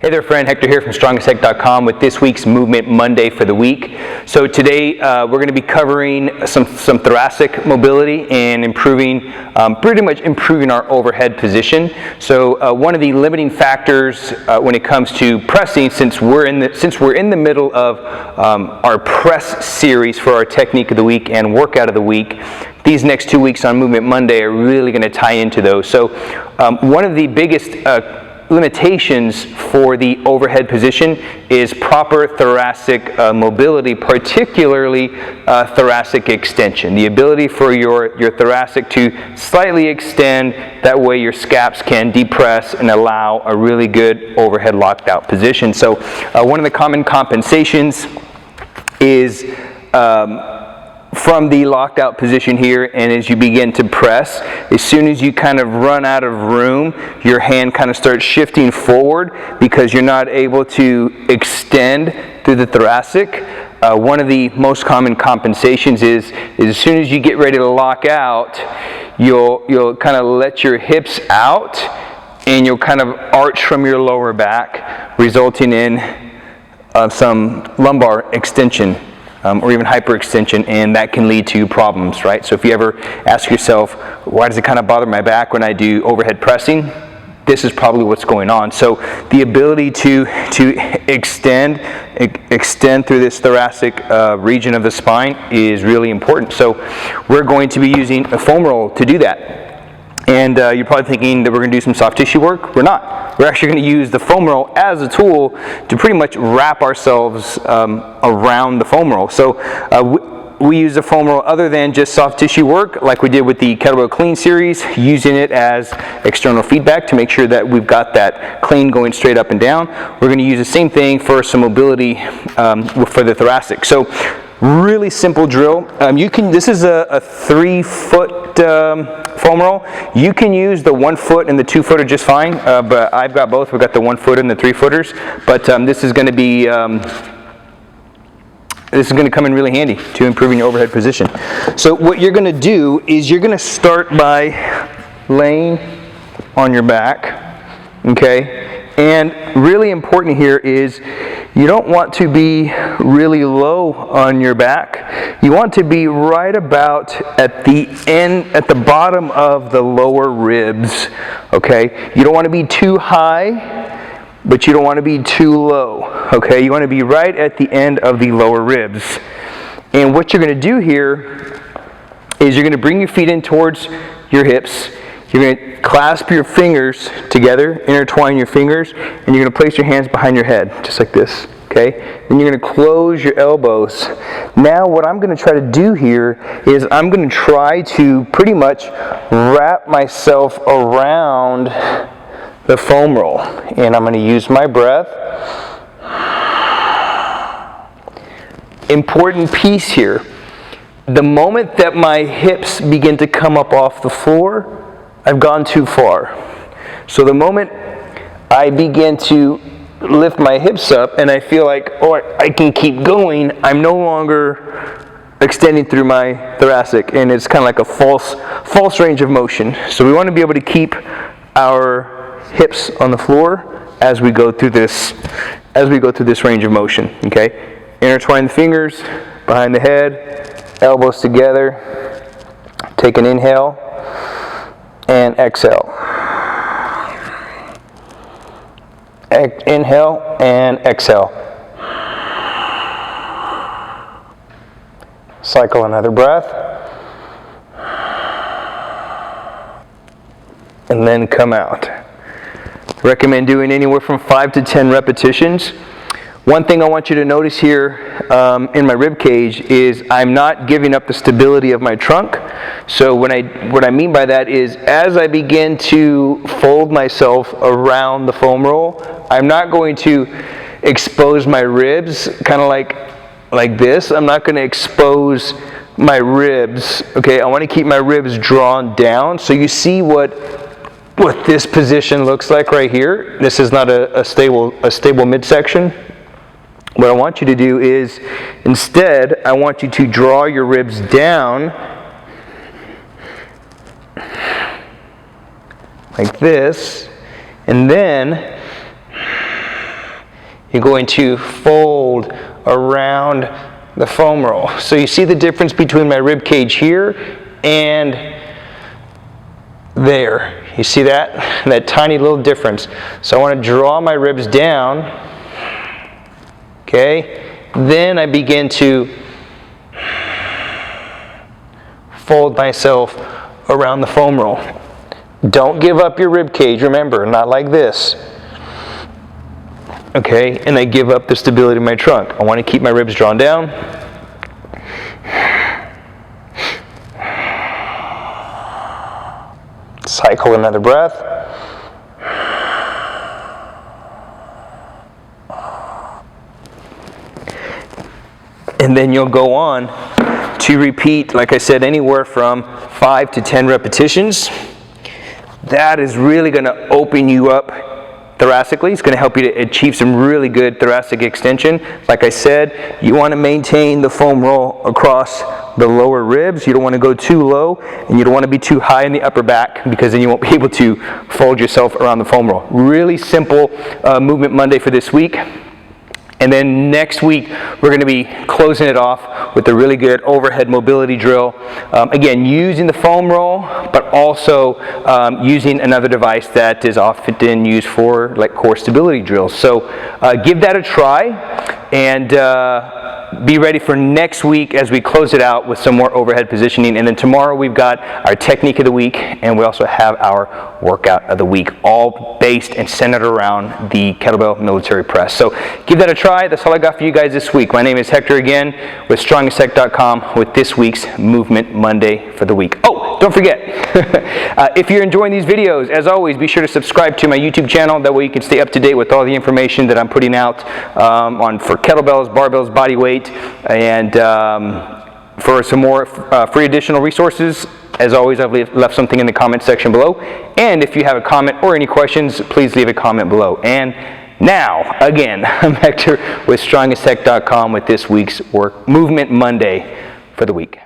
Hey there friend, Hector here from strongestech.com with this week's Movement Monday for the week. So today we're going to be covering some thoracic mobility and pretty much improving our overhead position. So one of the limiting factors when it comes to pressing, since we're in the middle of our press series for our technique of the week and workout of the week, these next 2 weeks on Movement Monday are really going to tie into those. So one of the biggest limitations for the overhead position is proper thoracic mobility, particularly thoracic extension. The ability for your thoracic to slightly extend, that way your scaps can depress and allow a really good overhead locked out position. So one of the common compensations is from the locked out position here, and as you begin to press, as soon as you kind of run out of room, your hand kind of starts shifting forward because you're not able to extend through the thoracic. One of the most common compensations is as soon as you get ready to lock out, you'll kind of let your hips out and you'll kind of arch from your lower back, resulting in some lumbar extension. Or even hyperextension, and that can lead to problems, right? So if you ever ask yourself, why does it kind of bother my back when I do overhead pressing? This is probably what's going on. So the ability to extend through this thoracic region of the spine is really important. So we're going to be using a foam roll to do that. And you're probably thinking that we're going to do some soft tissue work. We're not. We're actually going to use the foam roll as a tool to pretty much wrap ourselves around the foam roll. So we use the foam roll other than just soft tissue work, like we did with the Kettlebell Clean series, using it as external feedback to make sure that we've got that clean going straight up and down. We're going to use the same thing for some mobility for the thoracic. So really simple drill. This is a 3-foot foam roll. You can use the 1 foot and the 2 footer just fine, but I've got both. We've got the 1 foot and the 3 footers. But this is going to be come in really handy to improving your overhead position. So what you're going to do is you're going to start by laying on your back, okay? And really important here is you don't want to be really low on your back. You want to be right about at the bottom of the lower ribs, okay? You don't want to be too high, but you don't want to be too low, okay? You want to be right at the end of the lower ribs. And what you're going to do here is you're going to bring your feet in towards your hips. You're going to clasp your fingers together, intertwine your fingers, and you're going to place your hands behind your head, just like this, okay? Then you're going to close your elbows. Now what I'm going to try to do here is I'm going to try to pretty much wrap myself around the foam roll. And I'm going to use my breath. Important piece here. The moment that my hips begin to come up off the floor, I've gone too far. So the moment I begin to lift my hips up and I feel like, oh, I can keep going, I'm no longer extending through my thoracic, and it's kind of like a false range of motion. So we want to be able to keep our hips on the floor as we go through this range of motion, okay? Intertwine the fingers behind the head, elbows together. Take an inhale and exhale. Inhale and exhale. Cycle another breath. And then come out. Recommend doing anywhere from 5 to 10 repetitions. One thing I want you to notice here in my rib cage is I'm not giving up the stability of my trunk. So what I mean by that is as I begin to fold myself around the foam roll, I'm not going to expose my ribs kind of like this. I'm not going to expose my ribs, okay? I want to keep my ribs drawn down. So you see what this position looks like right here. This is not a stable midsection. What I want you to do is, instead, I want you to draw your ribs down like this, and then you're going to fold around the foam roll. So you see the difference between my rib cage here and there. You see that? That tiny little difference. So I want to draw my ribs down. Okay? Then I begin to fold myself around the foam roll. Don't give up your rib cage, remember, not like this. Okay, and I give up the stability of my trunk. I want to keep my ribs drawn down. Cycle another breath. And then you'll go on to repeat, like I said, anywhere from 5 to 10 repetitions. That is really going to open you up thoracically. It's going to help you to achieve some really good thoracic extension. Like I said, you want to maintain the foam roll across the lower ribs. You don't want to go too low, and you don't want to be too high in the upper back, because then you won't be able to fold yourself around the foam roll. Really simple movement Monday for this week. And then next week, we're going to be closing it off with a really good overhead mobility drill. Again, using the foam roll, but also using another device that is often used for like core stability drills. So give that a try, and be ready for next week as we close it out with some more overhead positioning. And then tomorrow we've got our technique of the week, and we also have our workout of the week, all based and centered around the kettlebell military press. So give that a try. That's all I got for you guys this week. My name is Hector again with strongestech.com with this week's Movement Monday for the week. Oh, don't forget, if you're enjoying these videos, as always, be sure to subscribe to my YouTube channel. That way you can stay up to date with all the information that I'm putting out for kettlebells, barbells, body weight, and for some more free additional resources. As always, I've left something in the comment section below. And if you have a comment or any questions, please leave a comment below. And now, again, I'm Hector with strongestech.com with this week's Movement Monday for the week.